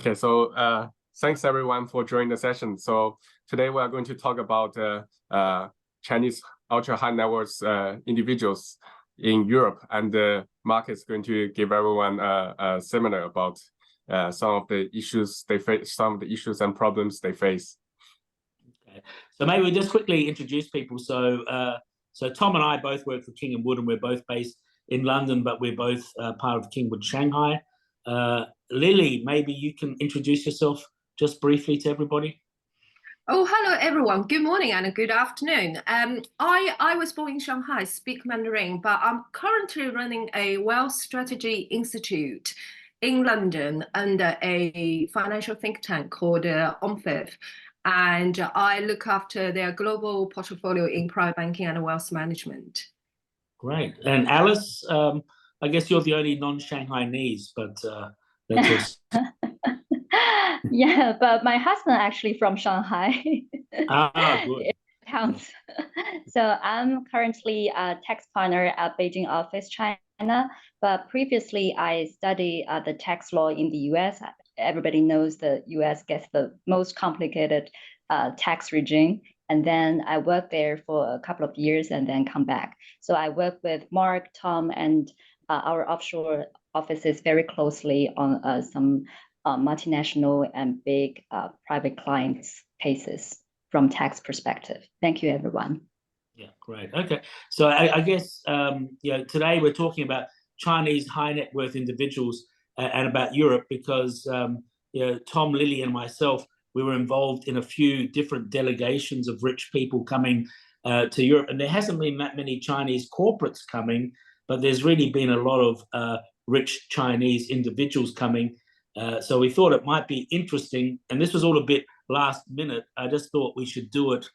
Okay, so thanks everyone for joining the session. So today we are going to talk about Chinese ultra high net worth individuals in Europe, and Mark is going to give everyone a seminar about some of the issues they face, some of the issues and problems they face. Okay. So maybe we just quickly introduce people. So Tom and I both work for King & Wood, and we're both based in London, but we're both part of King & Wood Shanghai. Lily, maybe you can introduce yourself just briefly to everybody. Oh, hello everyone. Good morning and good afternoon. I was born in Shanghai, speak Mandarin, but I'm currently running a wealth strategy institute in London under a financial think tank called OMFIF. And I look after their global portfolio in private banking and wealth management. Great. And Alice, I guess you're the only non-Shanghainese, but that's also... Yeah, but my husband actually from Shanghai. Ah, good. It counts. So I'm currently a tax partner at Beijing office, China. But previously I studied the tax law in the US. Everybody knows the US gets the most complicated tax regime. And then I worked there for a couple of years and then come back. So I work with Mark, Tom, and our offshore offices very closely on some multinational and big private clients cases from tax perspective. Thank you, everyone. Yeah, great. Okay, so I guess today we're talking about Chinese high net worth individuals and about Europe because Tom, Lily, and myself, we were involved in a few different delegations of rich people coming to Europe, and there hasn't been that many Chinese corporates coming, but there's really been a lot of rich Chinese individuals coming. So we thought it might be interesting, and this was all a bit last minute. I just thought we should do it,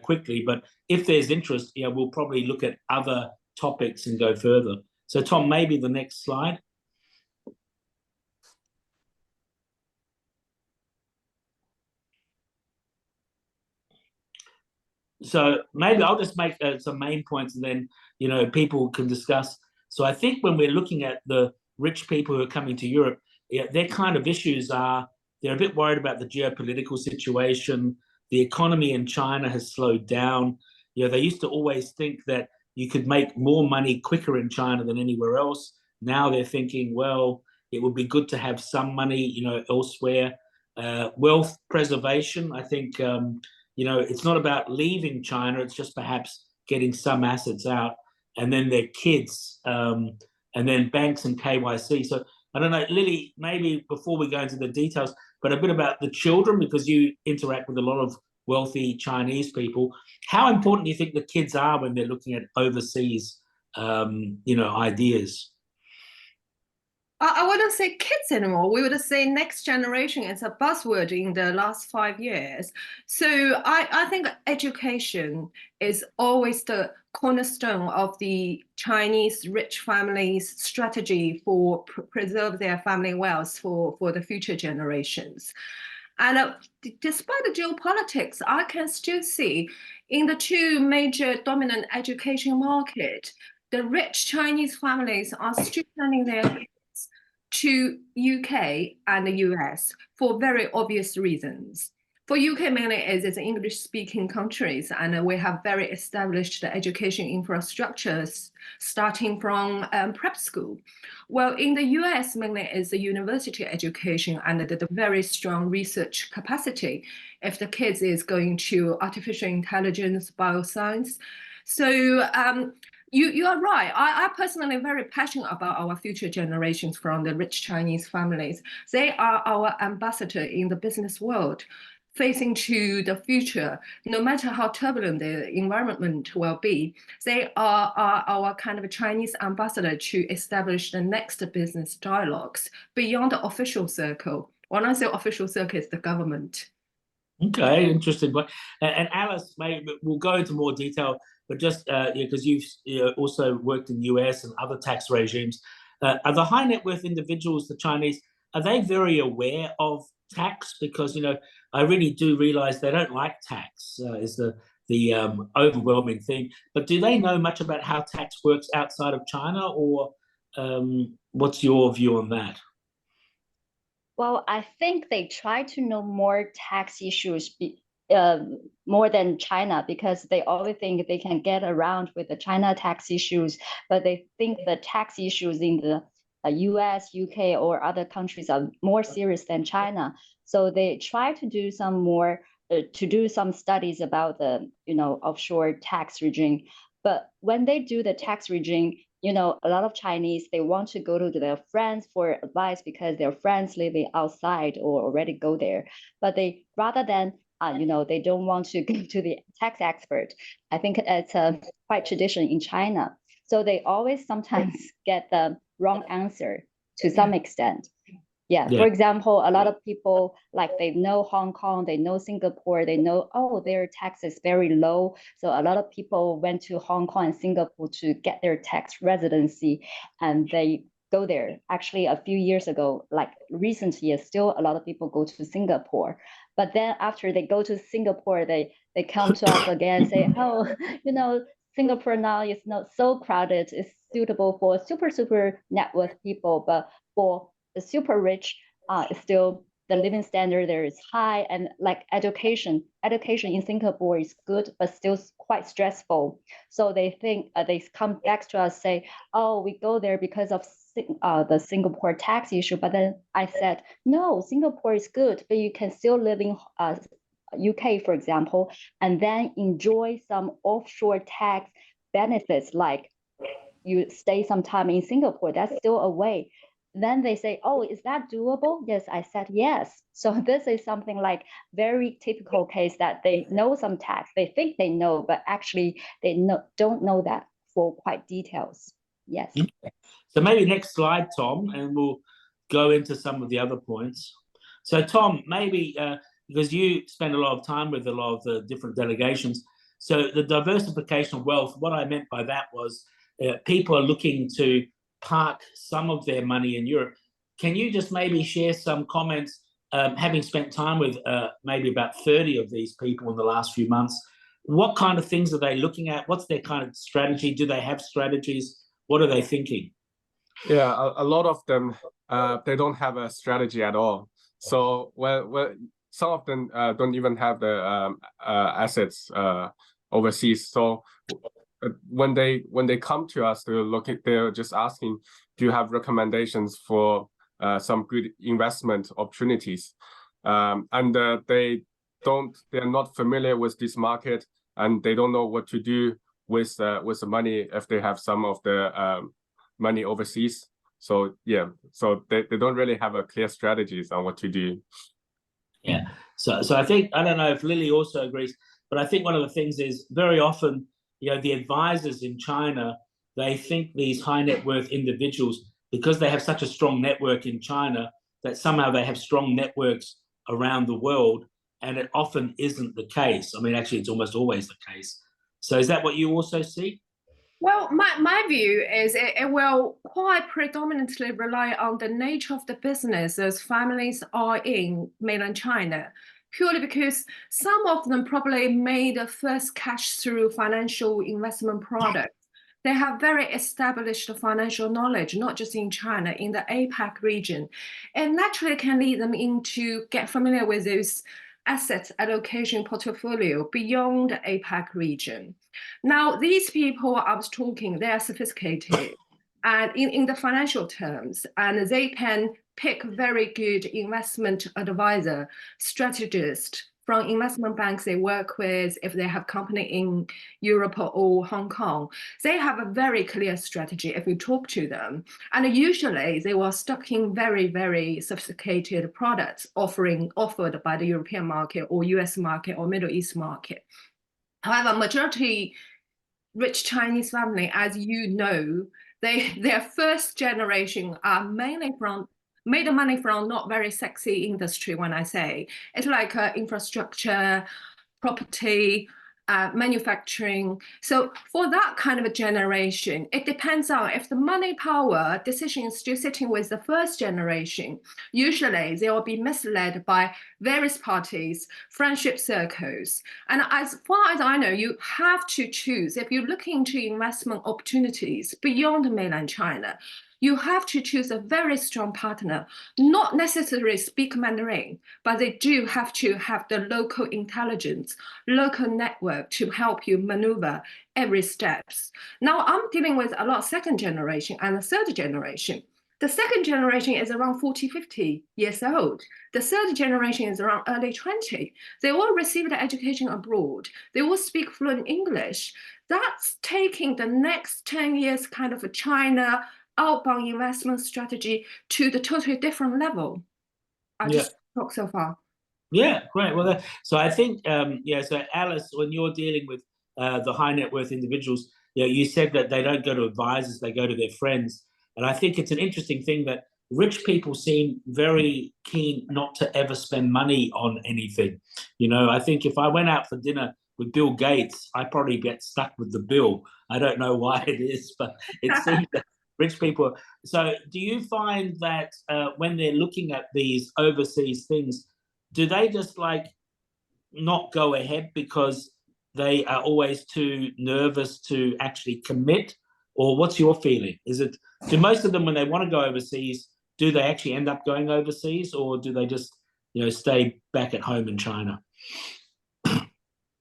quickly. But if there's interest, we'll probably look at other topics and go further. So Tom, maybe the next slide. So maybe I'll just make some main points, and then people can discuss. So I think when we're looking at the rich people who are coming to Europe, their kind of issues are they're a bit worried about the geopolitical situation. The economy in China has slowed down. They used to always think that you could make more money quicker in China than anywhere else. Now they're thinking, well, it would be good to have some money, elsewhere. Wealth preservation, I think, it's not about leaving China. It's just perhaps getting some assets out, and then their kids, and then banks and KYC. So I don't know, Lily, maybe before we go into the details, but a bit about the children, because you interact with a lot of wealthy Chinese people. How important do you think the kids are when they're looking at overseas, ideas? I wouldn't say kids anymore. We would say next generation. It's a buzzword in the last 5 years. So I think education is always the cornerstone of the Chinese rich families' strategy for preserve their family wealth for the future generations. And despite the geopolitics, I can still see in the two major dominant education markets, the rich Chinese families are still sending their to UK and the US for very obvious reasons. For UK mainly is it's English-speaking countries, and we have very established education infrastructures starting from prep school. Well, in the US mainly is the university education and the very strong research capacity if the kids is going to artificial intelligence, bioscience. So you are right. I personally am very passionate about our future generations from the rich Chinese families. They are our ambassador in the business world, facing to the future. No matter how turbulent the environment will be, they are our kind of Chinese ambassador to establish the next business dialogues beyond the official circle. When I say official circle, it's the government. Okay, interesting. And Alice, maybe we'll go into more detail, but just because you've also worked in the US and other tax regimes, are the high net worth individuals, the Chinese, are they very aware of tax? Because I really do realize they don't like tax, is the overwhelming thing. But do they know much about how tax works outside of China, or what's your view on that? Well, I think they try to know more tax issues more than China, because they always think they can get around with the China tax issues, but they think the tax issues in the US, UK, or other countries are more serious than China. So they try to do some more to do some studies about the offshore tax regime. But when they do the tax regime, a lot of Chinese, they want to go to their friends for advice because their friends living outside or already go there. But they, rather than they don't want to go to the tax expert. I think it's a quite tradition in China. So they always sometimes get the wrong answer to some extent. Yeah. For example, a lot of people, like, they know Hong Kong, they know Singapore, they know, oh, their tax is very low. So a lot of people went to Hong Kong and Singapore to get their tax residency, and they go there. Actually, a few years ago, like recent years, still a lot of people go to Singapore. But then after they go to Singapore, they come to us again and say, oh, Singapore now is not so crowded. It's suitable for super net worth people, but for the super rich, still the living standard there is high, and like education in Singapore is good, but still quite stressful. So they think they come back to us, say, oh, we go there because of the Singapore tax issue. But then I said, no, Singapore is good, but you can still live in UK, for example, and then enjoy some offshore tax benefits, like you stay some time in Singapore. That's still a way. Then they say, oh, is that doable? Yes, I said yes. So this is something like very typical case that they know some tax. They think they know, but actually they don't know that for quite details. Yes. So maybe next slide, Tom, and we'll go into some of the other points. So Tom, maybe because you spend a lot of time with a lot of the different delegations, so the diversification of wealth, what I meant by that was people are looking to park some of their money in Europe. Can you just maybe share some comments, having spent time with maybe about 30 of these people in the last few months? What kind of things are they looking at? What's their kind of strategy? Do they have strategies? What are they thinking? Yeah, a lot of them, they don't have a strategy at all. So well, some of them don't even have the assets overseas. So when they come to us to look at, they're just asking, do you have recommendations for some good investment opportunities? And they're not familiar with this market, and they don't know what to do with the money if they have some of the money overseas. So yeah, so they don't really have a clear strategies on what to do. Yeah. So I think, I don't know if Lily also agrees, but I think one of the things is very often, the advisors in China, they think these high net worth individuals, because they have such a strong network in China, that somehow they have strong networks around the world, and it often isn't the case. I mean, actually, it's almost always the case. So is that what you also see? Well, my view is it will quite predominantly rely on the nature of the business as families are in mainland China, purely because some of them probably made a first cash through financial investment products. They have very established financial knowledge, not just in China, in the APAC region, and naturally can lead them into get familiar with those asset allocation portfolio beyond the APAC region. Now, these people I was talking, they are sophisticated and in the financial terms, and they can pick very good investment advisor, strategist from investment banks they work with, if they have company in Europe or Hong Kong. They have a very clear strategy if you talk to them. And usually they were stuck in very, very sophisticated products offered by the European market or US market or Middle East market. However, majority rich Chinese family, as you know, their first generation are mainly made money from not very sexy industry. When I say it's like infrastructure, property, manufacturing. So for that kind of a generation, it depends on if the money power decision is still sitting with the first generation. Usually they will be misled by various parties, friendship circles. And as far as I know, you have to choose, if you're looking into investment opportunities beyond mainland China, you have to choose a very strong partner, not necessarily speak Mandarin, but they do have to have the local intelligence, local network to help you maneuver every steps. Now I'm dealing with a lot of second generation and the third generation. The second generation is around 40, 50 years old. The third generation is around early 20. They all received education abroad. They all speak fluent English. That's taking the next 10 years kind of a China outbound investment strategy to the totally different level. I just talk so far. Yeah, great. Well, so I think, so Alice, when you're dealing with the high net worth individuals, you said that they don't go to advisors, they go to their friends. And I think it's an interesting thing that rich people seem very keen not to ever spend money on anything. I think if I went out for dinner with Bill Gates, I probably get stuck with the bill. I don't know why it is, but it seems that rich people. So do you find that when they're looking at these overseas things, do they just like not go ahead because they are always too nervous to actually commit? Or what's your feeling? Do most of them, when they want to go overseas, do they actually end up going overseas, or do they just, stay back at home in China?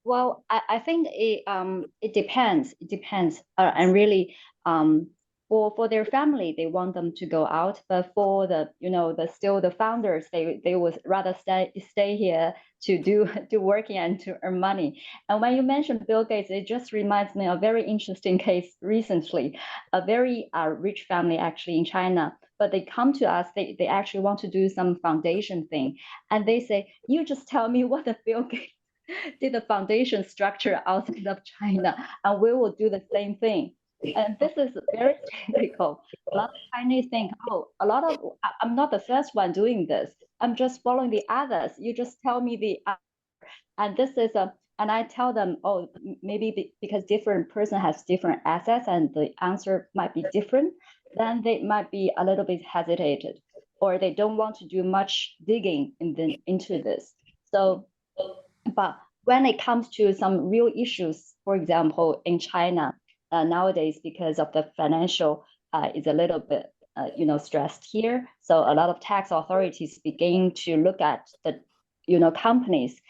Well, I think it depends. It depends, and really, for their family, they want them to go out, but for the founders, they would rather stay here to do working and to earn money. And when you mentioned Bill Gates, it just reminds me of a very interesting case recently. A very rich family actually in China, but they come to us. They actually want to do some foundation thing, and they say, "You just tell me what the Bill Gates did the foundation structure outside of China, and we will do the same thing." And this is very typical. A lot of Chinese think, I'm not the first one doing this. I'm just following the others. You just tell me the other. And this is and I tell them, maybe because different person has different assets and the answer might be different, then they might be a little bit hesitated, or they don't want to do much digging into this. So, but when it comes to some real issues, for example, in China, nowadays, because of the financial is a little bit stressed here, so a lot of tax authorities begin to look at the companies.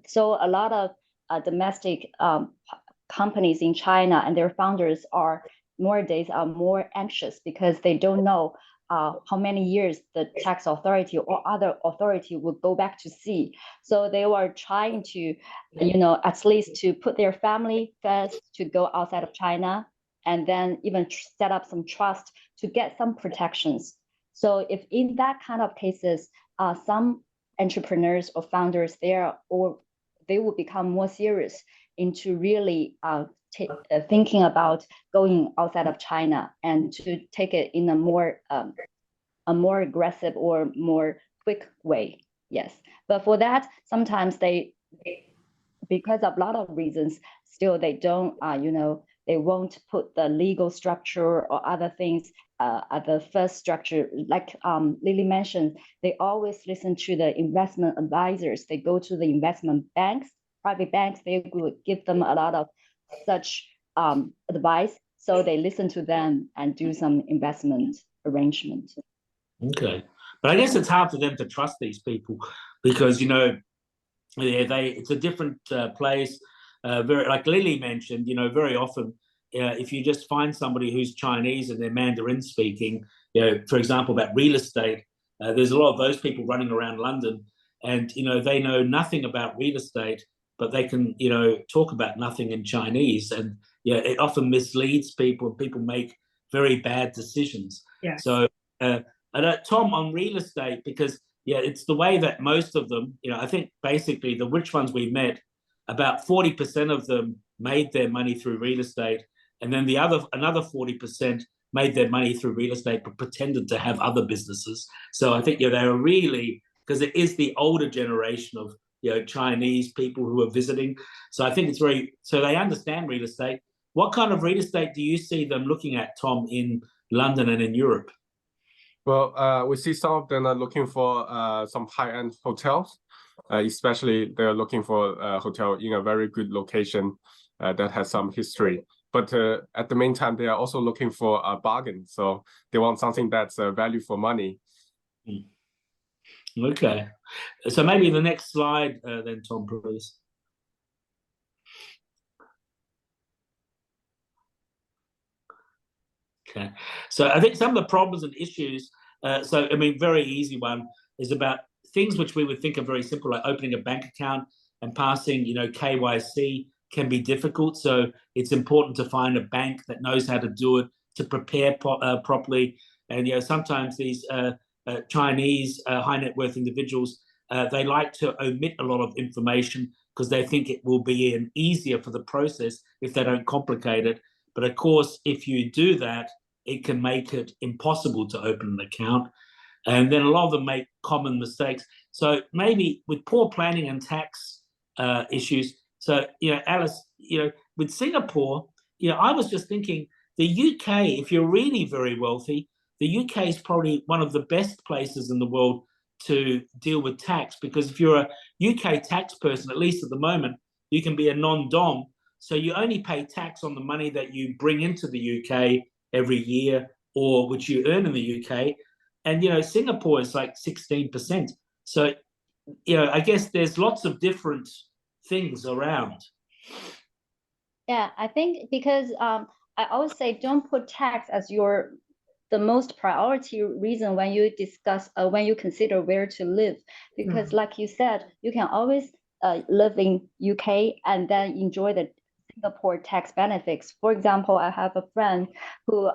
So a lot of domestic companies in China and their founders are nowadays more anxious because they don't know how many years the tax authority or other authority will go back to see. So they were trying to, at least to put their family first, to go outside of China, and then even set up some trust to get some protections. So if in that kind of cases, some entrepreneurs or founders there, or they will become more serious into really thinking about going outside of China and to take it in a more aggressive or more quick way. Yes, but for that, sometimes they because of a lot of reasons, still they don't, they won't put the legal structure or other things at the first structure. Like Lily mentioned, they always listen to the investment advisors. They go to the investment banks, private banks. They would give them a lot of such advice. So they listen to them and do some investment arrangement. Okay, but I guess it's hard for them to trust these people because it's a different place. Very, like Lily mentioned, very often if you just find somebody who's Chinese and they're Mandarin speaking, for example, about real estate, there's a lot of those people running around London, and they know nothing about real estate, but they can talk about nothing in Chinese, and it often misleads people. People make very bad decisions. Yes. So Tom, on real estate, because it's the way that most of them, I think basically the rich ones we met, about 40% of them made their money through real estate, and then another 40% made their money through real estate but pretended to have other businesses. So I think they are really, because it is the older generation of Chinese people who are visiting. So I think it's so they understand real estate. What kind of real estate do you see them looking at, Tom, in London and in Europe? Well, we see some of them are looking for some high-end hotels, especially they're looking for a hotel in a very good location that has some history. but at the meantime, they are also looking for a bargain. So they want something that's value for money. Okay. So maybe the next slide then, Tom, please. Okay. So I think some of the problems and issues, so I mean, very easy one is about things which we would think are very simple, like opening a bank account and passing, KYC can be difficult. So it's important to find a bank that knows how to do it, to prepare properly. And sometimes these Chinese high net worth individuals, they like to omit a lot of information because they think it will be easier for the process if they don't complicate it. But of course, if you do that, it can make it impossible to open an account. And then a lot of them make common mistakes. So maybe with poor planning and tax issues. So, Alice, with Singapore, I was just thinking the UK, if you're really very wealthy, the UK is probably one of the best places in the world to deal with tax, because if you're a UK tax person, at least at the moment, you can be a non-dom. So you only pay tax on the money that you bring into the UK every year or which you earn in the UK. And, Singapore is like 16%. So, I guess there's lots of different things around. Yeah, I think because I always say don't put tax as the most priority reason when you discuss, when you consider where to live. Because like you said, you can always live in UK and then enjoy the Singapore tax benefits. For example, I have a friend who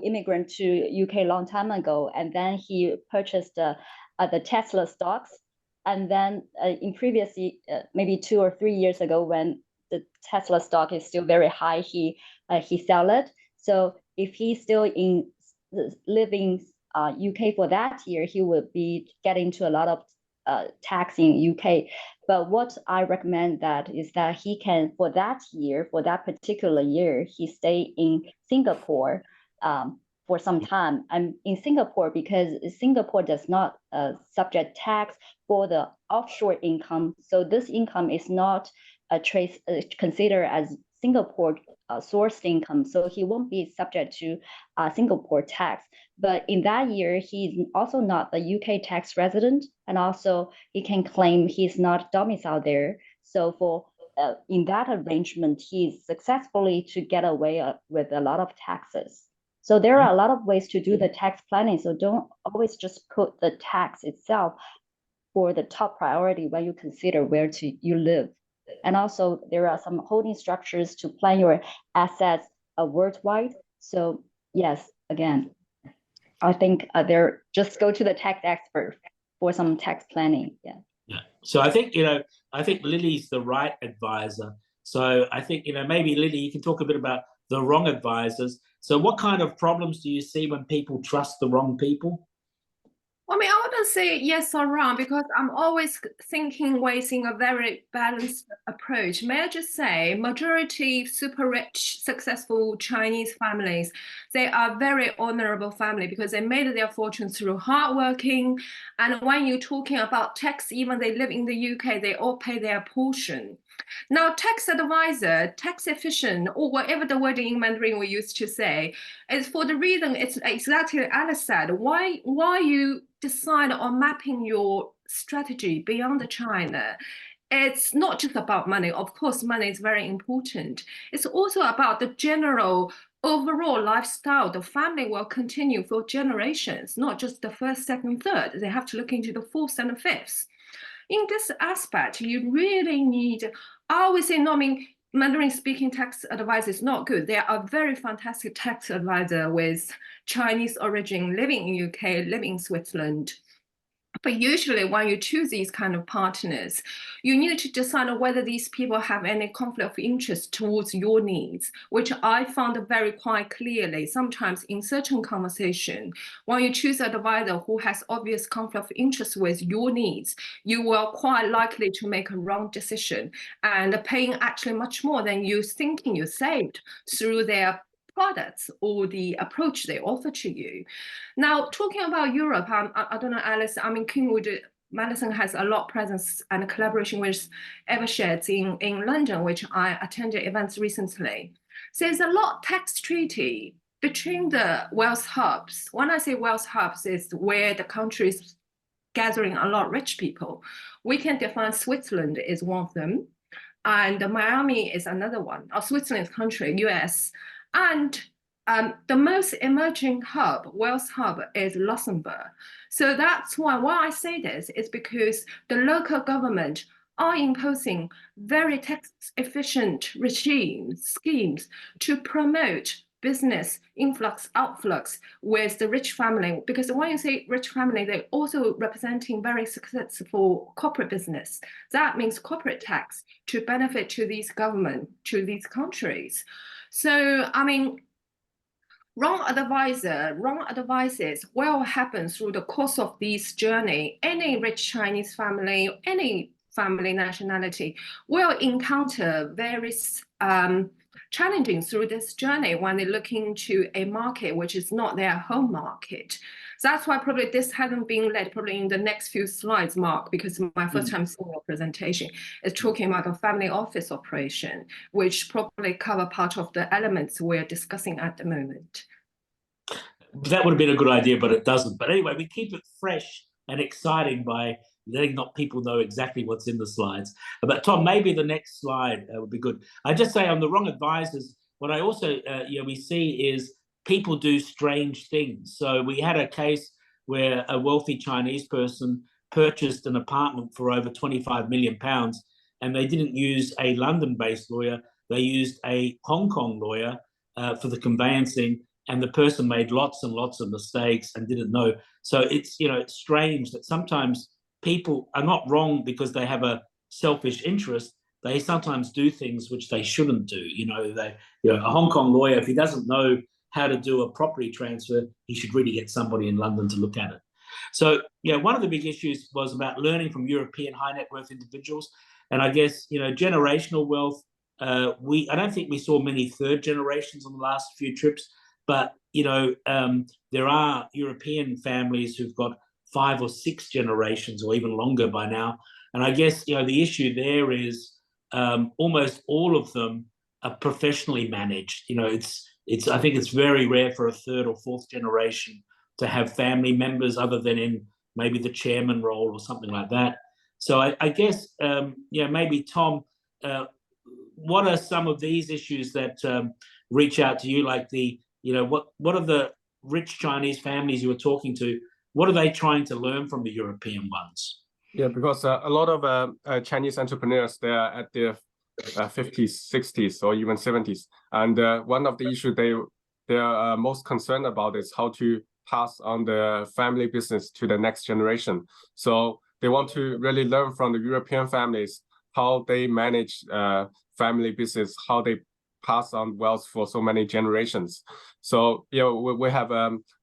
immigrated to UK a long time ago, and then he purchased the Tesla stocks. And then in previously, maybe 2 or 3 years ago, when the Tesla stock is still very high, he sell it. So if he's still living UK for that year, he would be getting to a lot of tax in UK. But what I recommend is that he can, for that particular year, he stay in Singapore for some time. And in Singapore, because Singapore does not subject tax for the offshore income, so this income is not considered as Singapore sourced income, so he won't be subject to Singapore tax. But in that year, he's also not a UK tax resident, and also he can claim he's not domiciled there. So for in that arrangement, he's successfully to get away with a lot of taxes. So there are a lot of ways to do the tax planning. So don't always just put the tax itself for the top priority when you consider where you live. And also there are some holding structures to plan your assets worldwide. So yes, again, I think just go to the tax expert for some tax planning. Yeah. So I think Lily's the right advisor. So I think maybe Lily, you can talk a bit about the wrong advisors. So what kind of problems do you see when people trust the wrong people? I mean, I wouldn't say yes or wrong, because I'm always thinking ways in a very balanced approach. May I just say, majority super rich, successful Chinese families, they are very honorable family because they made their fortunes through hard working. And when you're talking about tax, even they live in the UK, they all pay their portion. Now, tax advisor, tax efficient, or whatever the word in Mandarin we used to say, is for the reason it's exactly as Alice said. Why you decide on mapping your strategy beyond China? It's not just about money. Of course, money is very important. It's also about the general overall lifestyle. The family will continue for generations, not just the first, second, third. They have to look into the fourth and the fifth. In this aspect, you really need, I always say, no, I mean, Mandarin speaking tax advisor is not good. There are very fantastic tax advisor with Chinese origin living in UK, living in Switzerland. But usually when you choose these kind of partners, you need to decide whether these people have any conflict of interest towards your needs, which I found very quite clearly. Sometimes in certain conversation, when you choose an advisor who has obvious conflict of interest with your needs, you will quite likely to make a wrong decision and paying actually much more than you thinking you saved through their products or the approach they offer to you. Now, talking about Europe, I don't know, Alice, I mean, Kingwood Medicine has a lot of presence and collaboration with Eversheds in London, which I attended events recently. So there's a lot of tax treaty between the wealth hubs. When I say wealth hubs, is where the country is gathering a lot of rich people. We can define Switzerland is one of them, and Miami is another one. Or Switzerland's country, US, and the most emerging hub, wealth hub, is Luxembourg. So that's why I say this is because the local government are imposing very tax efficient schemes to promote business influx, outflux with the rich family. Because when you say rich family, they're also representing very successful corporate business. That means corporate tax to benefit to these government, to these countries. So, I mean, wrong advices will happen through the course of this journey. Any rich Chinese family, any family nationality will encounter various challenging through this journey when they look into a market which is not their home market. So that's why probably this hasn't been led probably in the next few slides, Mark, because my first time seeing your presentation is talking about a family office operation, which probably cover part of the elements we're discussing at the moment. That would have been a good idea, but it doesn't. But anyway, we keep it fresh and exciting by letting people know exactly what's in the slides. But Tom, maybe the next slide would be good. I just say on the wrong advisors, what I also we see is people do strange things. So we had a case where a wealthy Chinese person purchased an apartment for over £25 million, and they didn't use a London-based lawyer. They used a Hong Kong lawyer for the conveyancing, and the person made lots and lots of mistakes and didn't know. So it's, it's strange that sometimes people are not wrong because they have a selfish interest. They sometimes do things which they shouldn't do. A Hong Kong lawyer, if he doesn't know how to do a property transfer, he should really get somebody in London to look at it. So, one of the big issues was about learning from European high net worth individuals. And I guess, generational wealth, I don't think we saw many third generations on the last few trips, but, there are European families who've got 5 or 6 generations or even longer by now. And I guess, the issue there is almost all of them are professionally managed. I think it's very rare for a 3rd or 4th generation to have family members other than in maybe the chairman role or something like that. So I guess, maybe Tom, what are some of these issues that reach out to you, like what are the rich Chinese families you were talking to? What are they trying to learn from the European ones? Yeah, because a lot of Chinese entrepreneurs, they are at their 50s, 60s, or even 70s. And one of the issues they are most concerned about is how to pass on the family business to the next generation. So they want to really learn from the European families how they manage family business, how they pass on wealth for so many generations. So we have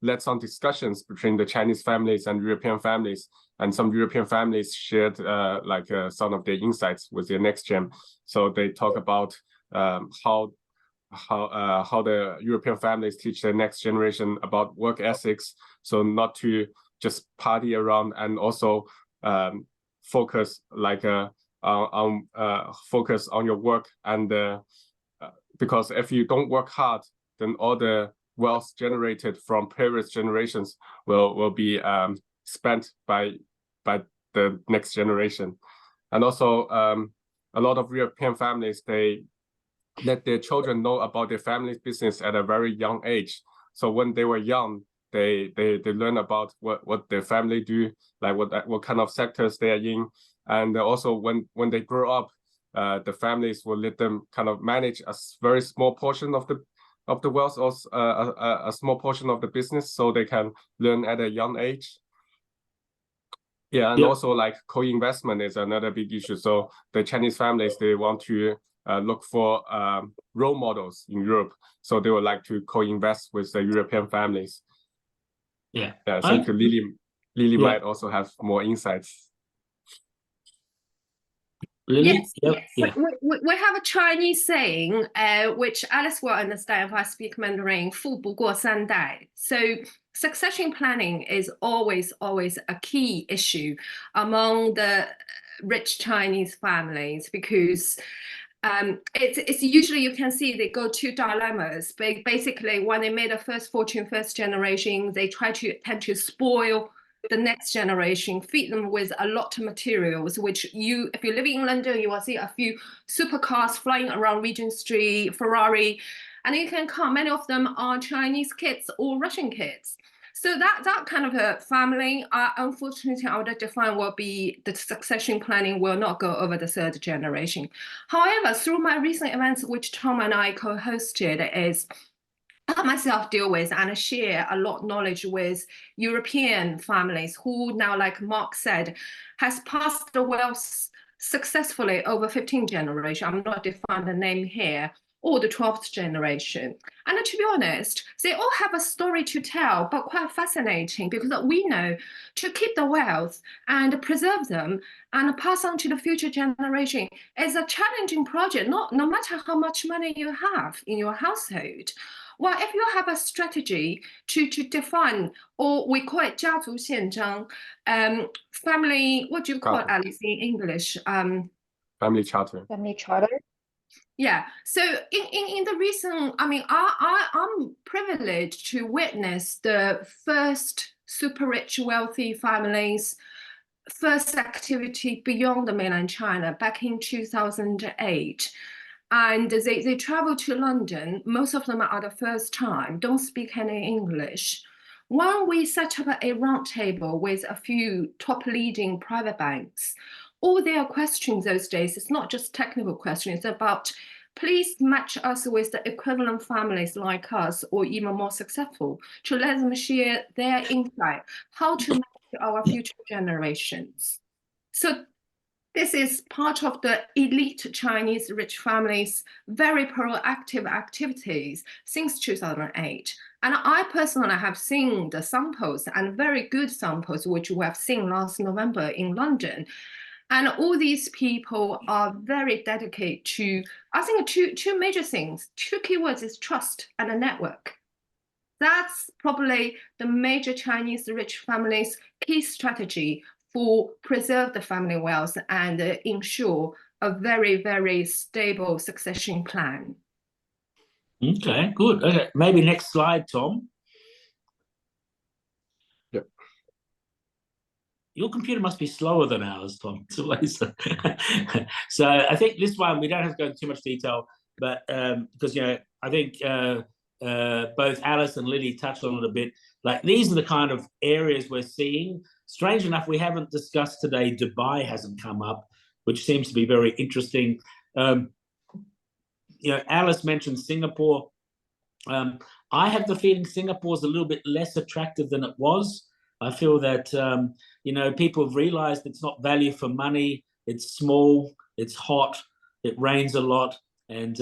led some discussions between the Chinese families and European families, and some European families shared some of their insights with their next gen. So they talk about how the European families teach their next generation about work ethics, so not to just party around, and also focus focus on your work, and because if you don't work hard, then all the wealth generated from previous generations will be spent by the next generation. And also a lot of European families, they let their children know about their family's business at a very young age. So when they were young, they learn about what their family do, like what kind of sectors they are in. And also when they grow up, the families will let them kind of manage a very small portion of the wealth, or a small portion of the business, so they can learn at a young age. Yeah, and also like co-investment is another big issue. So the Chinese families, they want to look for role models in Europe, so they would like to co-invest with the European families. Yeah, I think Lily might also have more insights. Lily? Yes. We have a Chinese saying, which Alice will understand if I speak Mandarin, 富不过三代. So succession planning is always a key issue among the rich Chinese families, because It's usually you can see they go to dilemmas. Basically, when they made a first fortune, first generation, they tend to spoil the next generation, feed them with a lot of materials, which if you're living in London, you will see a few supercars flying around Regent Street, Ferrari, and you can count many of them are Chinese kids or Russian kids. So that kind of a family, unfortunately, I would define will be the succession planning will not go over the third generation. However, through my recent events, which Tom and I co-hosted, is I myself deal with and share a lot of knowledge with European families who now, like Mark said, has passed the wealth successfully over 15 generations. I'm not defining the name here, or the 12th generation. And to be honest, they all have a story to tell, but quite fascinating, because we know to keep the wealth and preserve them and pass on to the future generation is a challenging project, no matter how much money you have in your household. Well, if you have a strategy to define, or we call it 家族宪章, family, what do you call it, Alice, in English? Family charter. Family charter. Yeah. So in the recent, I mean, I'm privileged to witness the first super rich, wealthy families' first activity beyond the mainland China back in 2008. And they travel to London. Most of them are the first time, don't speak any English. When we set up a round table with a few top leading private banks, all their questions those days, it's not just technical questions, it's about please match us with the equivalent families like us or even more successful, to let them share their insight, how to match our future generations. So this is part of the elite Chinese rich families' very proactive activities since 2008. And I personally have seen the samples, and very good samples, which we have seen last November in London. And all these people are very dedicated to, I think, two major things. Two keywords is trust and a network. That's probably the major Chinese rich families' key strategy for preserve the family wealth and ensure a very, very stable succession plan. Okay, good. Okay, maybe next slide, Tom. Yep. Your computer must be slower than ours, Tom. So I think this one, we don't have to go into too much detail, but because, you know, I think both Alice and Lily touched on it a bit. Like, these are the kind of areas we're seeing. Strange enough, we haven't discussed today, Dubai hasn't come up, which seems to be very interesting. You know, Alice mentioned Singapore. I have the feeling Singapore is a little bit less attractive than it was. I feel that, you know, people have realized it's not value for money. It's small, it's hot, it rains a lot. And,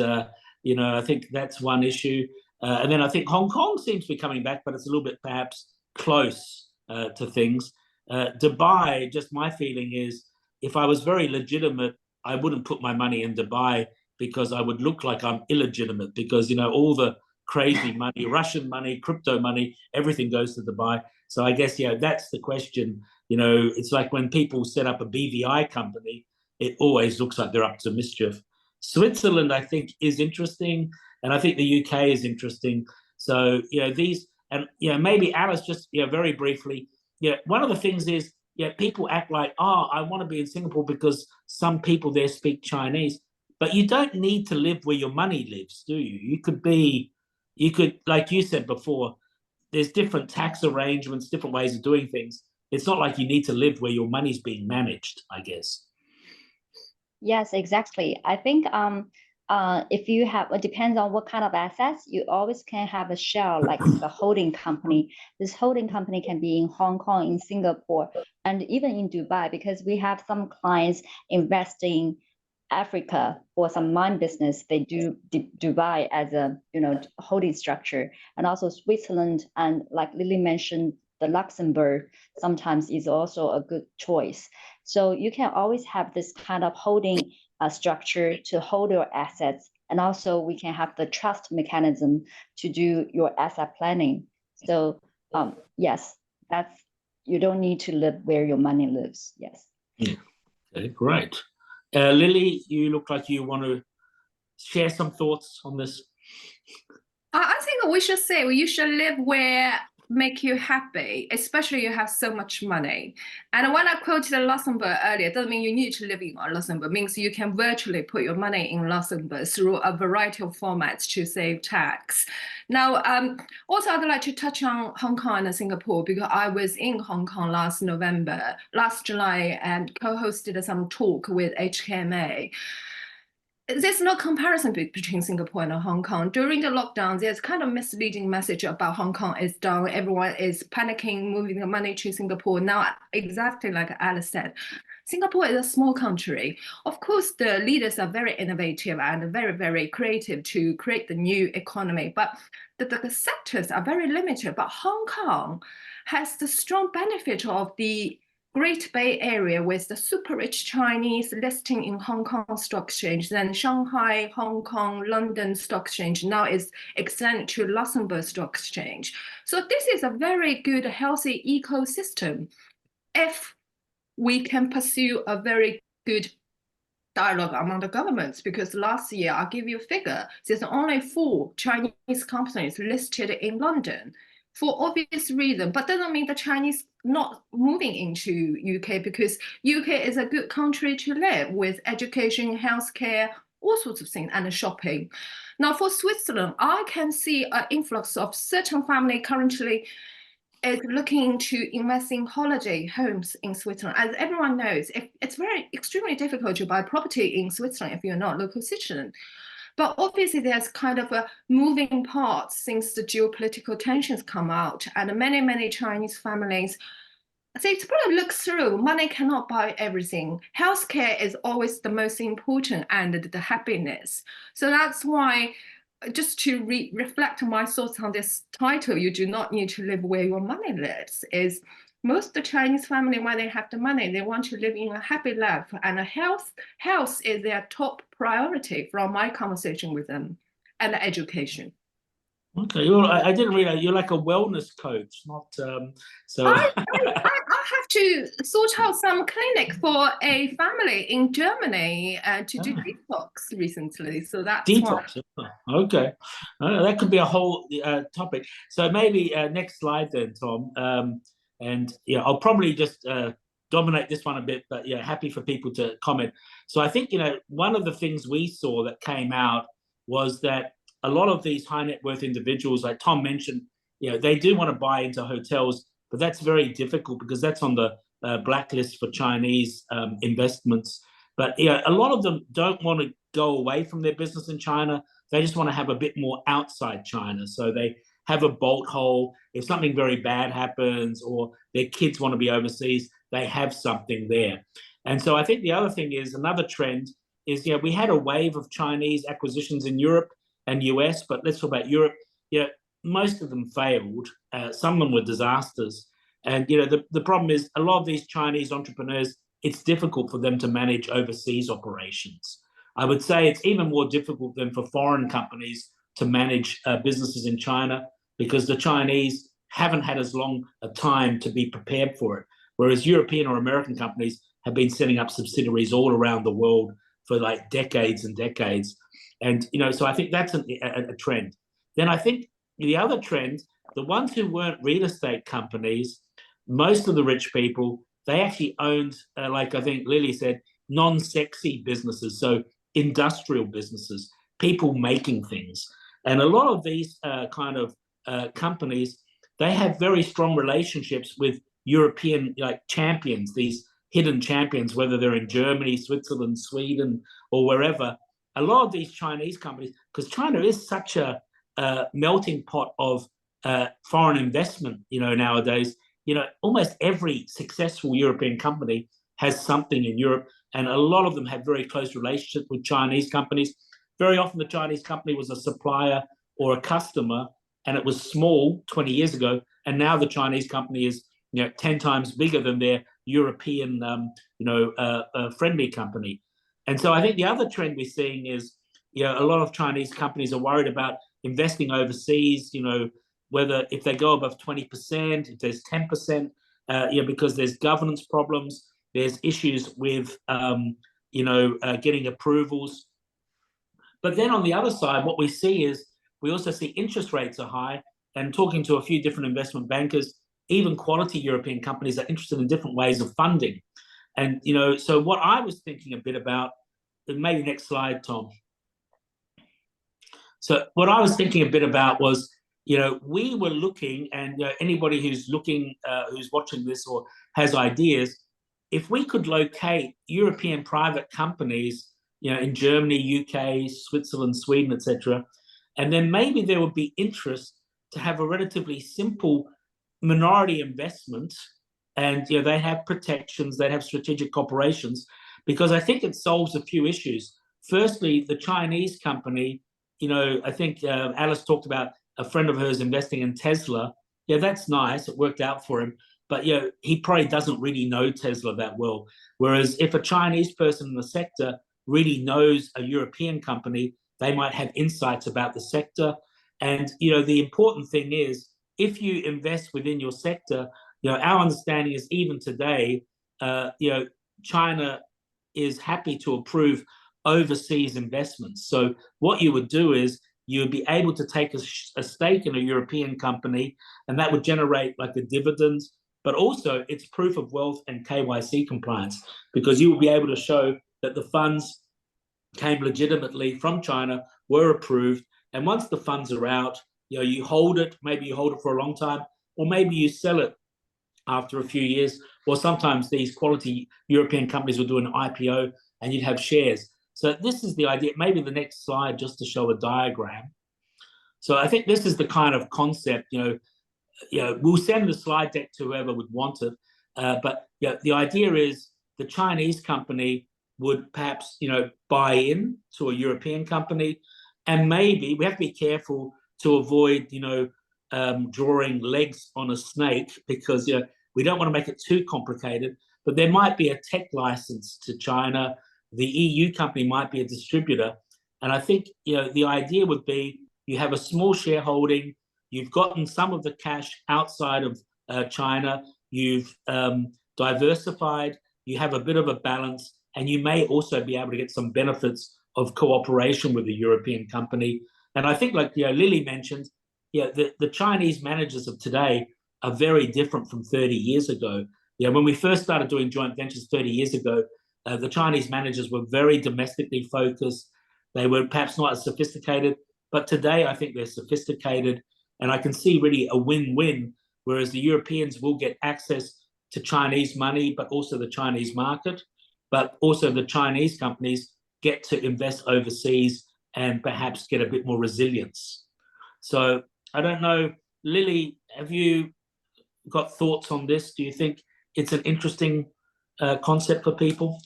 you know, I think that's one issue. And then I think Hong Kong seems to be coming back, but it's a little bit perhaps close to things. Dubai, just my feeling is, if I was very legitimate, I wouldn't put my money in Dubai, because I would look like I'm illegitimate, because, you know, all the crazy money, Russian money, crypto money, everything goes to Dubai. So I guess, yeah, that's the question. You know, it's like when people set up a BVI company, it always looks like they're up to mischief. Switzerland, I think, is interesting. And I think the UK is interesting. So, you know, these, and, you know, maybe Alice, just, you know, very briefly, yeah, one of the things is, yeah, people act like, oh, I want to be in Singapore because some people there speak Chinese. But you don't need to live where your money lives, do you? You could, like you said before, there's different tax arrangements, different ways of doing things. It's not like you need to live where your money's being managed, I guess. Yes, exactly. I think if you have, it depends on what kind of assets, you always can have a shell, like the holding company. This holding company can be in Hong Kong, in Singapore, and even in Dubai, because we have some clients investing Africa for some mine business. They do Dubai as a, you know, holding structure, and also Switzerland, and like Lily mentioned, the Luxembourg sometimes is also a good choice. So you can always have this kind of holding structure to hold your assets, and also we can have the trust mechanism to do your asset planning. So yes, that's, you don't need to live where your money lives. Yes. Yeah. Okay, great. Lily, you look like you want to share some thoughts on this? I think we should say, well, you should live where make you happy, especially you have so much money. And when I quoted Luxembourg earlier, it doesn't mean you need to live in Luxembourg. It means you can virtually put your money in Luxembourg through a variety of formats to save tax. Now, also I'd like to touch on Hong Kong and Singapore, because I was in Hong Kong last July, and co-hosted some talk with HKMA. There's no comparison between Singapore and Hong Kong. During the lockdown, there's kind of misleading message about Hong Kong is down. Everyone is panicking, moving the money to Singapore. Now, exactly like Alice said, Singapore is a small country. Of course, the leaders are very innovative and very, very creative to create the new economy, but the sectors are very limited. But Hong Kong has the strong benefit of the Great Bay Area with the super rich Chinese listing in Hong Kong Stock Exchange, then Shanghai, Hong Kong, London Stock Exchange, now is extended to Luxembourg Stock Exchange. So this is a very good, healthy ecosystem if we can pursue a very good dialogue among the governments, because last year, I'll give you a figure, there's only 4 Chinese companies listed in London for obvious reason, but doesn't mean the Chinese not moving into UK, because UK is a good country to live with education, healthcare, all sorts of things, and shopping. Now for Switzerland, I can see an influx of certain family currently is looking to invest in holiday homes in Switzerland. As everyone knows, it's extremely difficult to buy property in Switzerland if you're not a local citizen. But obviously, there's kind of a moving part since the geopolitical tensions come out, and many, many Chinese families, they probably look through, money cannot buy everything. Healthcare is always the most important, and the happiness. So that's why, just to reflect my thoughts on this title, you do not need to live where your money lives, is most of the Chinese family, when they have the money, they want to live in a happy life, and health is their top priority from my conversation with them, and education. Okay, I didn't realize you're like a wellness coach, not so. I have to sort out some clinic for a family in Germany to do detox recently, so that's detox. Okay, that could be a whole topic. So maybe next slide then, Tom. And yeah, I'll probably just dominate this one a bit, but yeah, happy for people to comment. So I think, one of the things we saw that came out was that a lot of these high net worth individuals, like Tom mentioned, they do want to buy into hotels, but that's very difficult because that's on the blacklist for Chinese investments. But a lot of them don't want to go away from their business in China. They just want to have a bit more outside China. So they have a bolt hole. If something very bad happens or their kids want to be overseas, they have something there. And so I think the other thing is, another trend is, we had a wave of Chinese acquisitions in Europe and US, but let's talk about Europe. Most of them failed. Some of them were disasters. And, the problem is a lot of these Chinese entrepreneurs, it's difficult for them to manage overseas operations. I would say it's even more difficult than for foreign companies to manage businesses in China, because the Chinese haven't had as long a time to be prepared for it. Whereas European or American companies have been setting up subsidiaries all around the world for like decades and decades. And, so I think that's a trend. Then I think the other trend, the ones who weren't real estate companies, most of the rich people, they actually owned, like I think Lily said, non-sexy businesses. So industrial businesses, people making things. And a lot of these kind of companies, they have very strong relationships with European champions, these hidden champions, whether they're in Germany, Switzerland, Sweden, or wherever. A lot of these Chinese companies, because China is such a melting pot of foreign investment, nowadays, almost every successful European company has something in Europe, and a lot of them have very close relationships with Chinese companies. Very often the Chinese company was a supplier or a customer, and it was small 20 years ago, and now the Chinese company is 10 times bigger than their European friendly company. And so I think the other trend we're seeing is a lot of Chinese companies are worried about investing overseas, whether if they go above 20%, if there's 10%, because there's governance problems, there's issues with getting approvals. But then on the other side, what we see is we also see interest rates are high, and talking to a few different investment bankers, even quality European companies are interested in different ways of funding. And, you know, so what I was thinking a bit about, maybe next slide, Tom. So what I was thinking a bit about was, you know, we were looking, and anybody who's looking, who's watching this or has ideas, if we could locate European private companies, you know, in Germany, UK, Switzerland, Sweden, etc., and then maybe there would be interest to have a relatively simple minority investment, and you know, they have protections, they have strategic operations, because I think it solves a few issues. Firstly, the Chinese company, you know, I think Alice talked about a friend of hers investing in Tesla. Yeah, that's nice. It worked out for him. But, you know, he probably doesn't really know Tesla that well. Whereas if a Chinese person in the sector really knows a European company, they might have insights about the sector. And, you know, the important thing is, if you invest within your sector, you know, our understanding is even today, you know, China is happy to approve overseas investments. So what you would do is you would be able to take a stake in a European company, and that would generate like a dividend, but also it's proof of wealth and KYC compliance, because you will be able to show that the funds came legitimately from China, were approved, and once the funds are out, you know, you hold it, maybe you hold it for a long time, or maybe you sell it after a few years, or sometimes these quality European companies will do an IPO and you'd have shares. So this is the idea. Maybe the next slide, just to show a diagram. So I think this is the kind of concept, you know, we'll send the slide deck to whoever would want it. But you know, the idea is the Chinese company would perhaps, you know, buy in to a European company, and maybe we have to be careful to avoid, you know, drawing legs on a snake, because, you know, we don't want to make it too complicated. But there might be a tech license to China. The EU company might be a distributor. And I think, you know, the idea would be you have a small shareholding, you've gotten some of the cash outside of China, you've diversified, you have a bit of a balance, and you may also be able to get some benefits of cooperation with a European company. And I think, like, you know, Lily mentioned, yeah, the Chinese managers of today are very different from 30 years ago. You know, when we first started doing joint ventures 30 years ago, the Chinese managers were very domestically focused. They were perhaps not as sophisticated, but today I think they're sophisticated, and I can see really a win-win, whereas the Europeans will get access to Chinese money, but also the Chinese market, but also the Chinese companies get to invest overseas and perhaps get a bit more resilience. So I don't know, Lily, have you got thoughts on this? Do you think it's an interesting concept for people?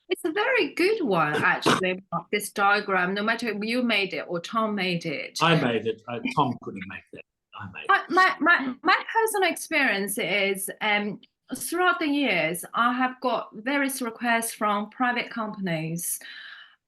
It's a very good one, actually, this diagram, no matter if you made it or Tom made it. I made it. Tom couldn't make that. I made it. My personal experience is throughout the years, I have got various requests from private companies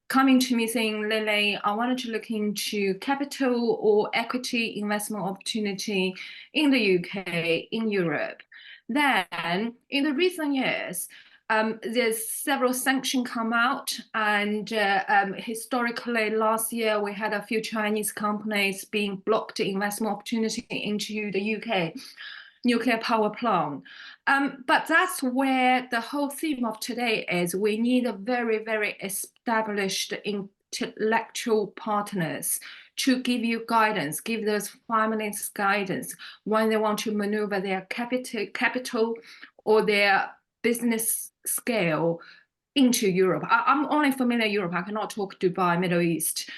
coming to me saying, Lily, I wanted to look into capital or equity investment opportunity in the UK, in Europe. Then in the recent years, there's several sanctions come out, and historically last year we had a few Chinese companies being blocked investment opportunity into the UK nuclear power plant. But that's where the whole theme of today is. We need a very, very established intellectual partners to give you guidance, give those families guidance when they want to maneuver their capital or their business scale into Europe. I'm only familiar with Europe. I cannot talk Dubai, Middle East.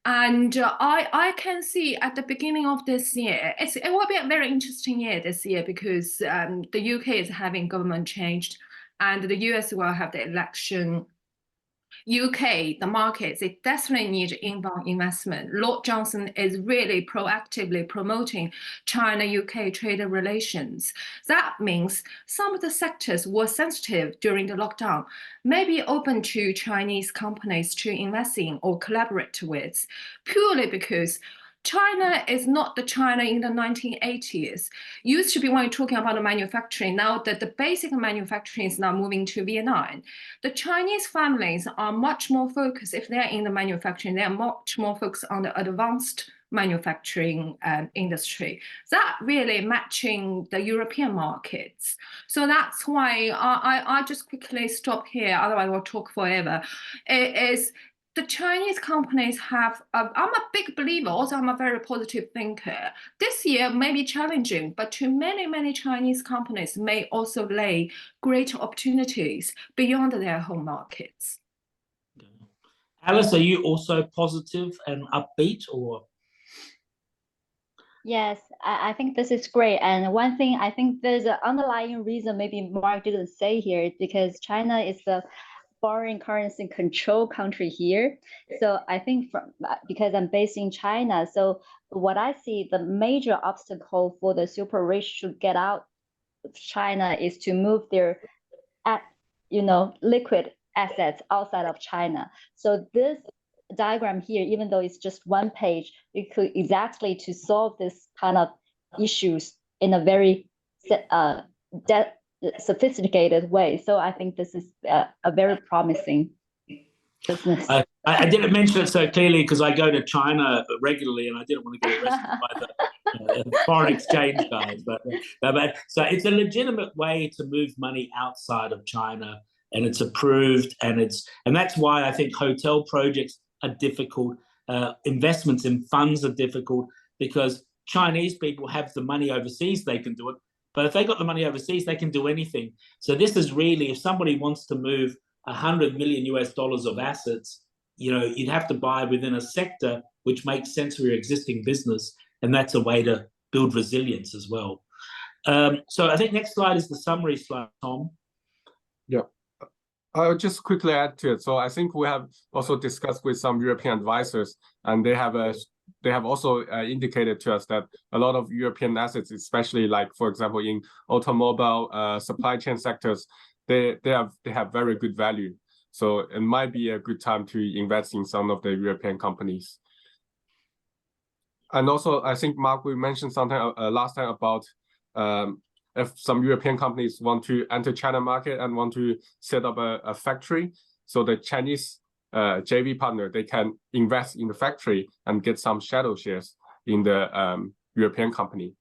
And I can see at the beginning of this year, it will be a very interesting year this year, because the UK is having government change and the US will have the election. UK, the markets, they definitely need inbound investment. Lord Johnson is really proactively promoting China-UK trade relations. That means some of the sectors were sensitive during the lockdown, may be open to Chinese companies to invest in or collaborate with, purely because China is not the China in the 1980s. Used to be when you're talking about the manufacturing, now that the basic manufacturing is now moving to Vietnam. The Chinese families are much more focused, if they're in the manufacturing, they're much more focused on the advanced manufacturing industry. That really matching the European markets. So that's why I just quickly stop here, otherwise we'll talk forever. It is the Chinese companies have, I'm a big believer, also I'm a very positive thinker. This year may be challenging, but to many, many Chinese companies may also lay great opportunities beyond their home markets. Alice, are you also positive and upbeat, or? Yes, I think this is great. And one thing, I think there's an underlying reason maybe Mark didn't say here, because China is the foreign currency control country here. So I think because I'm based in China, so what I see, the major obstacle for the super rich to get out of China is to move their liquid assets outside of China. So this diagram here, even though it's just one page, it could exactly to solve this kind of issues in a very sophisticated way. So I think this is a very promising business. I didn't mention it so clearly because I go to China regularly, and I didn't want to get arrested by the foreign exchange guys. But so it's a legitimate way to move money outside of China, and it's approved, and that's why I think hotel projects are difficult. Investments in funds are difficult because Chinese people have the money overseas; they can do it. But if they got the money overseas, they can do anything. So this is really, if somebody wants to move $100 million of assets, you'd have to buy within a sector which makes sense for your existing business, and that's a way to build resilience as well. So I think next slide is the summary slide, Tom. Yeah, I'll just quickly add to it. So I think we have also discussed with some European advisors, and they have also indicated to us that a lot of European assets, especially like, for example, in automobile supply chain sectors, they have very good value. So it might be a good time to invest in some of the European companies. And also, I think, Mark, we mentioned something last time about if some European companies want to enter China market and want to set up a factory, so the Chinese JV partner, they can invest in the factory and get some shadow shares in the European company.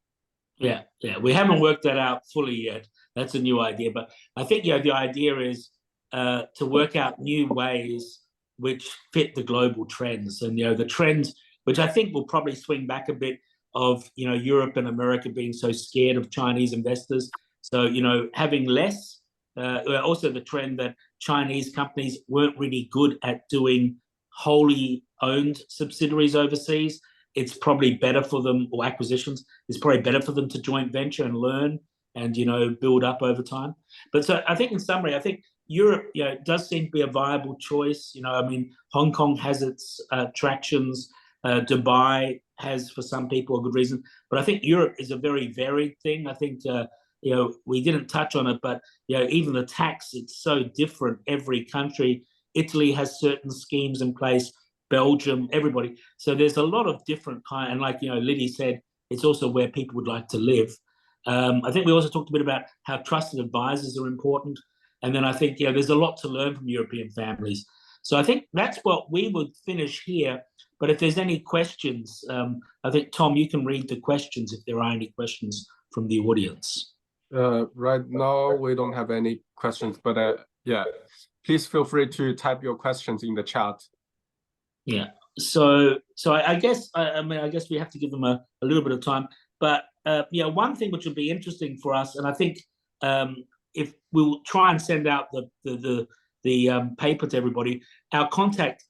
Yeah, we haven't worked that out fully yet. That's a new idea, but I think the idea is to work out new ways which fit the global trends, and the trends which I think will probably swing back a bit of Europe and America being so scared of Chinese investors. So having less. Also the trend that Chinese companies weren't really good at doing wholly owned subsidiaries overseas. It's probably better for them, or acquisitions, it's probably better for them to joint venture and learn and build up over time. But so I think in summary, I think Europe does seem to be a viable choice. I mean, Hong Kong has its attractions, Dubai has for some people a good reason, but I think Europe is a very varied thing. I think we didn't touch on it, but even the tax, it's so different every country. Italy has certain schemes in place, Belgium, everybody. So there's a lot of different kind, and like Liddy said, it's also where people would like to live. I think we also talked a bit about how trusted advisors are important, and then I think there's a lot to learn from European families. So I think that's what we would finish here. But if there's any questions, I think Tom, you can read the questions if there are any questions from the audience. Right now we don't have any questions, but yeah, please feel free to type your questions in the chat. Yeah, so I guess I guess we have to give them a little bit of time, but one thing which would be interesting for us, and I think if we'll try and send out the paper to everybody, our contact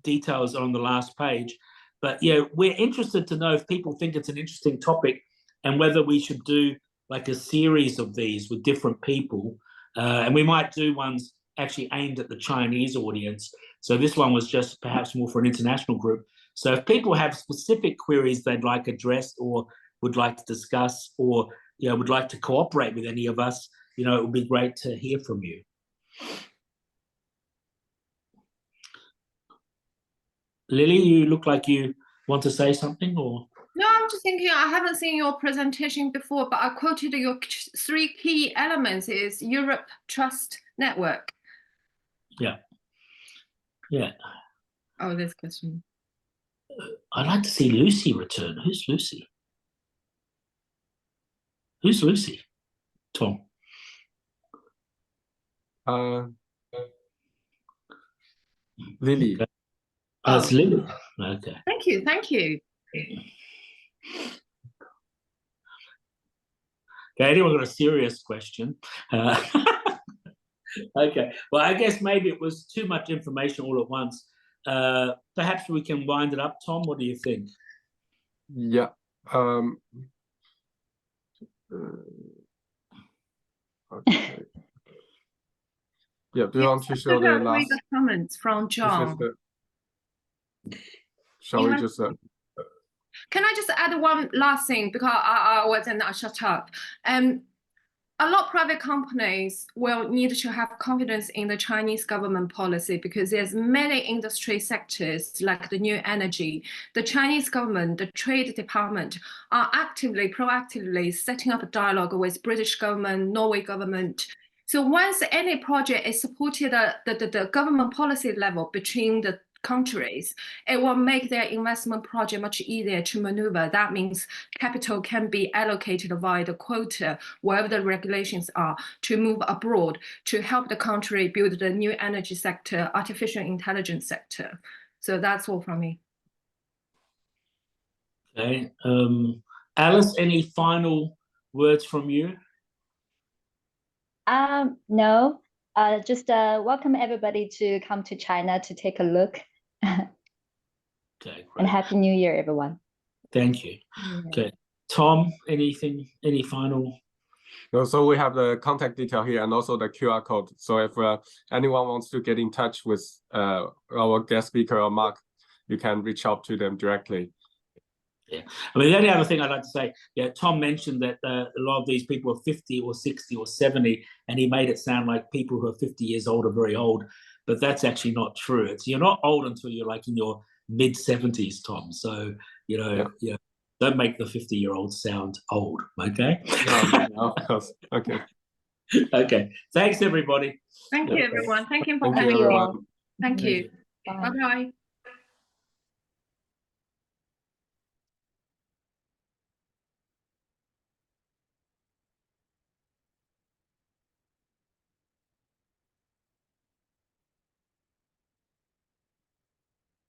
details are on the last page, but we're interested to know if people think it's an interesting topic and whether we should do like a series of these with different people, and we might do ones actually aimed at the Chinese audience. So this one was just perhaps more for an international group. So if people have specific queries they'd like addressed or would like to discuss, or would like to cooperate with any of us, it would be great to hear from you. Lily, you look like you want to say something or? No, I'm just thinking, I haven't seen your presentation before, but I quoted your 3 key elements is Europe Trust Network. Yeah. Yeah. Oh, this question. I'd like to see Lucy return. Who's Lucy? Who's Lucy? Tom. Lily. Okay. Oh, it's Lily. Okay. Thank you. Thank you. Okay, anyone got a serious question? Okay, well, I guess maybe it was too much information all at once. Perhaps we can wind it up. Tom, what do you think? Yeah. Okay. Yeah, do you want to show the last? The comments from John. Shall we just? Can I just add one last thing, because I wasn't shut up. A lot of private companies will need to have confidence in the Chinese government policy, because there's many industry sectors like the new energy. The Chinese government, the Trade Department are proactively setting up a dialogue with British government, Norway government. So once any project is supported at the government policy level between the countries, it will make their investment project much easier to maneuver. That means capital can be allocated via the quota, wherever the regulations are, to move abroad, to help the country build the new energy sector, artificial intelligence sector. So that's all from me. Okay. Alice, any final words from you? No. Just welcome everybody to come to China to take a look. Okay, great. And Happy New Year, everyone. Thank you. Okay, Tom, anything, any final? No, so we have the contact detail here and also the QR code. So if anyone wants to get in touch with our guest speaker or Mark, you can reach out to them directly. Yeah, I mean, the only other thing I'd like to say, yeah, Tom mentioned that a lot of these people are 50 or 60 or 70, and he made it sound like people who are 50 years old are very old, but that's actually not true. It's, you're not old until you're like in your mid-70s, Tom. So, you know, yeah, don't make the 50-year-olds sound old, okay? No, of course. Okay. Okay. Thanks, everybody. Thank you, everyone. Thank you for Thank you, coming. everyone. Thank you. Bye. Bye-bye.